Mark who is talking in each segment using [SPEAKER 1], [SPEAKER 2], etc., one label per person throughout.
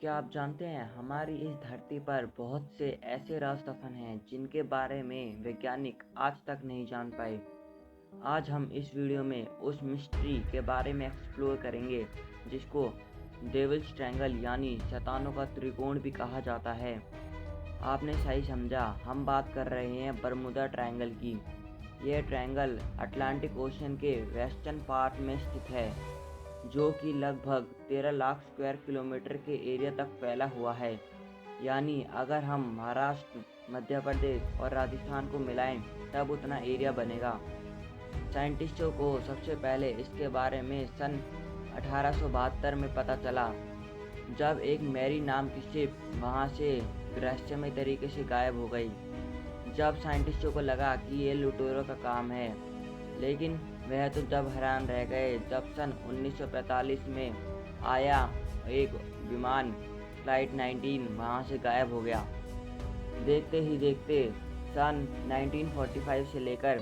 [SPEAKER 1] क्या आप जानते हैं हमारी इस धरती पर बहुत से ऐसे राज दफन हैं जिनके बारे में वैज्ञानिक आज तक नहीं जान पाए। आज हम इस वीडियो में उस मिस्ट्री के बारे में एक्सप्लोर करेंगे जिसको डेविल्स ट्रायंगल यानी शैतानों का त्रिकोण भी कहा जाता है। आपने सही समझा, हम बात कर रहे हैं बरमुदा ट्रायंगल की। यह ट्रायंगल अटलांटिक ओशन के वेस्टर्न पार्ट में स्थित है, जो कि लगभग 13 लाख स्क्वायर किलोमीटर के एरिया तक फैला हुआ है। यानी अगर हम महाराष्ट्र, मध्य प्रदेश और राजस्थान को मिलाएं तब उतना एरिया बनेगा। साइंटिस्टों को सबसे पहले इसके बारे में सन 1872 में पता चला, जब एक मैरी नाम की शिप वहां से रहस्यमय तरीके से गायब हो गई। जब साइंटिस्टों को लगा कि ये लुटेरों का काम है, लेकिन वह तो जब हैरान रह गए जब सन 1945 में आया एक विमान फ्लाइट 19 वहां से गायब हो गया। देखते ही देखते सन 1945 से लेकर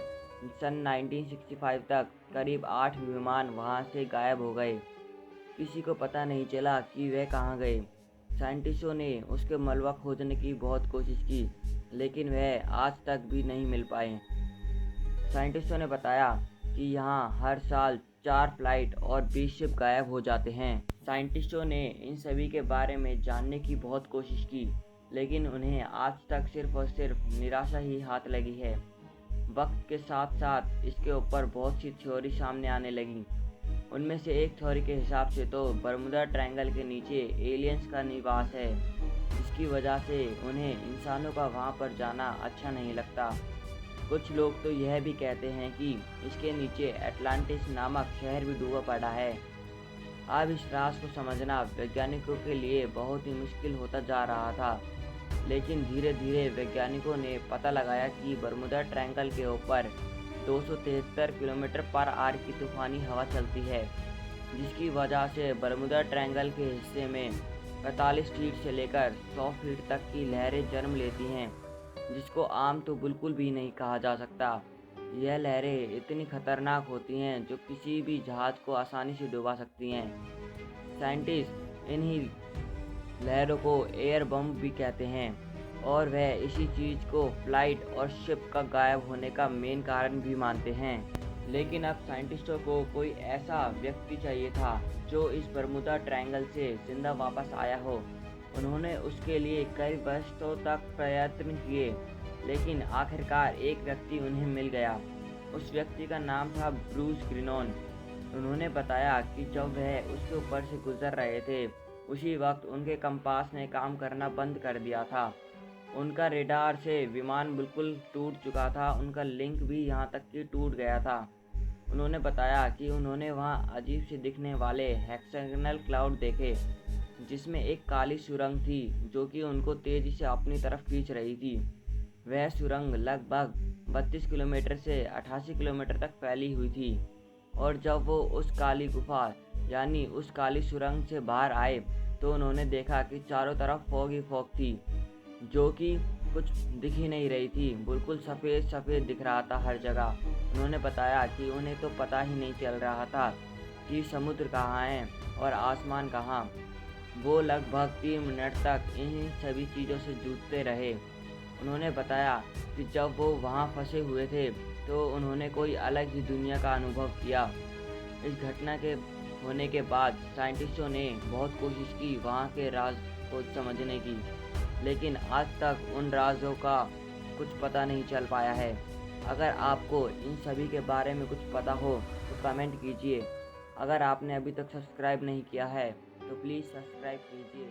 [SPEAKER 1] सन 1965 तक करीब 8 विमान वहां से गायब हो गए। किसी को पता नहीं चला कि वह कहाँ गए। साइंटिस्टों ने उसके मलबा खोजने की बहुत कोशिश की, लेकिन वह आज तक भी नहीं मिल पाए। साइंटिस्टों ने बताया कि यहाँ हर साल 4 फ्लाइट और 20 शिप गायब हो जाते हैं। साइंटिस्टों ने इन सभी के बारे में जानने की बहुत कोशिश की, लेकिन उन्हें आज तक सिर्फ और सिर्फ निराशा ही हाथ लगी है। वक्त के साथ साथ इसके ऊपर बहुत सी थ्योरी सामने आने लगी। उनमें से एक थ्योरी के हिसाब से तो बरमुदा ट्रायंगल के नीचे एलियंस का निवास है, जिसकी वजह से उन्हें इंसानों का वहां पर जाना अच्छा नहीं लगता। कुछ लोग तो यह भी कहते हैं कि इसके नीचे एटलांटिस नामक शहर भी डूबा पड़ा है। अब इस राज को समझना वैज्ञानिकों के लिए बहुत ही मुश्किल होता जा रहा था, लेकिन धीरे धीरे वैज्ञानिकों ने पता लगाया कि बरमुदा ट्रायंगल के ऊपर 273 किलोमीटर पर आवर की तूफानी हवा चलती है, जिसकी वजह से बरमुदा ट्रायंगल के हिस्से में 45 फीट से लेकर 100 फीट तक की लहरें जन्म लेती हैं, जिसको आम तो बिल्कुल भी नहीं कहा जा सकता। यह लहरें इतनी खतरनाक होती हैं जो किसी भी जहाज को आसानी से डुबा सकती हैं। साइंटिस्ट इन्हीं लहरों को एयर बम भी कहते हैं, और वह इसी चीज़ को फ्लाइट और शिप का गायब होने का मेन कारण भी मानते हैं। लेकिन अब साइंटिस्टों को कोई ऐसा व्यक्ति चाहिए था जो इस बरमुदा ट्रायंगल से जिंदा वापस आया हो। उन्होंने उसके लिए कई वर्षों तक प्रयत्न किए, लेकिन आखिरकार एक व्यक्ति उन्हें मिल गया। उस व्यक्ति का नाम था ब्रूस ग्रीनॉन। उन्होंने बताया कि जब वह उसके ऊपर से गुजर रहे थे, उसी वक्त उनके कंपास ने काम करना बंद कर दिया था। उनका रेडार से विमान बिल्कुल टूट चुका था, उनका लिंक भी यहाँ तक कि टूट गया था। उन्होंने बताया कि उन्होंने वहाँ अजीब से दिखने वाले हेक्सागोनल क्लाउड देखे, जिसमें एक काली सुरंग थी जो कि उनको तेजी से अपनी तरफ खींच रही थी। वह सुरंग लगभग 32 किलोमीटर से 88 किलोमीटर तक फैली हुई थी, और जब वो उस काली गुफा यानी उस काली सुरंग से बाहर आए तो उन्होंने देखा कि चारों तरफ फॉग ही फॉग थी, जो कि कुछ दिख ही नहीं रही थी। बिल्कुल सफ़ेद सफ़ेद दिख रहा था हर जगह। उन्होंने बताया कि उन्हें तो पता ही नहीं चल रहा था कि समुद्र कहाँ है और आसमान कहाँ। वो लगभग 3 मिनट तक इन्हीं सभी चीज़ों से जूझते रहे। उन्होंने बताया कि जब वो वहाँ फंसे हुए थे तो उन्होंने कोई अलग ही दुनिया का अनुभव किया। इस घटना के होने के बाद साइंटिस्टों ने बहुत कोशिश की वहाँ के राज को समझने की, लेकिन आज तक उन राजों का कुछ पता नहीं चल पाया है। अगर आपको इन सभी के बारे में कुछ पता हो तो कमेंट कीजिए। अगर आपने अभी तक सब्सक्राइब नहीं किया है तो प्लीज़ सब्सक्राइब कीजिए।